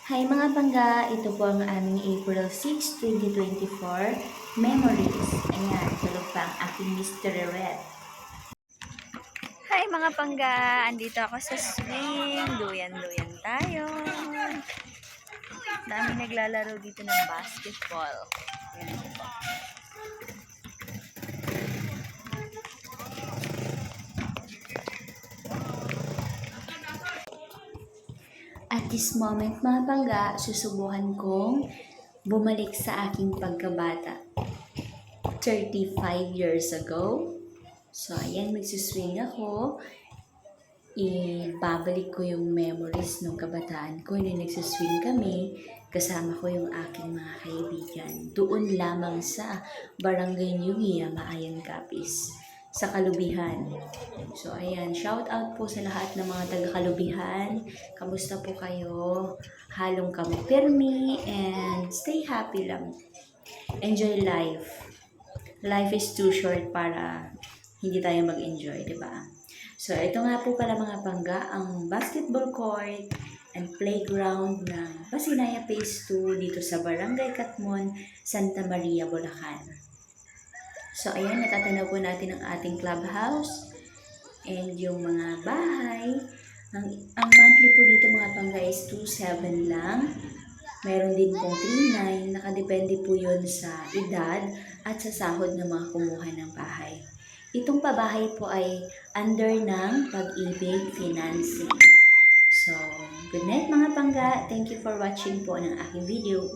Hi mga pangga, ito po ang aming April 6, 2024 memories. Ayan, tulog pa ang aking Mr. Red. Hi mga pangga, andito ako sa swing, duyan-duyan tayo. Dami naglalaro dito ng basketball. Ayan po. At this moment mga pangga, susubukan kong bumalik sa aking pagkabata. 35 years ago. So ayan, magsuswing ako. Ibabalik ko yung memories ng kabataan ko na nagsuswing kami. Kasama ko yung aking mga kaibigan. Doon lamang sa Barangay Nyugia, Maayan Capiz, sa Kalubihan. So ayan, shout out po sa lahat ng mga taga-Kalubihan. Kamusta po kayo? Halong kami permi and stay happy lang. Enjoy life. Life is too short para hindi tayo mag-enjoy, di ba? So, ito nga po pala mga pangga, ang basketball court and playground ng Pasinaya Phase 2 dito sa Barangay Catmon, Santa Maria, Bulacan. So, ayan, natatanaw po natin ang ating clubhouse and yung mga bahay. Ang monthly po dito mga pangga is 2,700 lang. Meron din pong 3,900, nakadepende po yun sa edad at sa sahod ng mga kumuha ng bahay. Itong pabahay po ay under ng Pag-ibig Financing. So, good night mga pangga. Thank you for watching po ng aking video.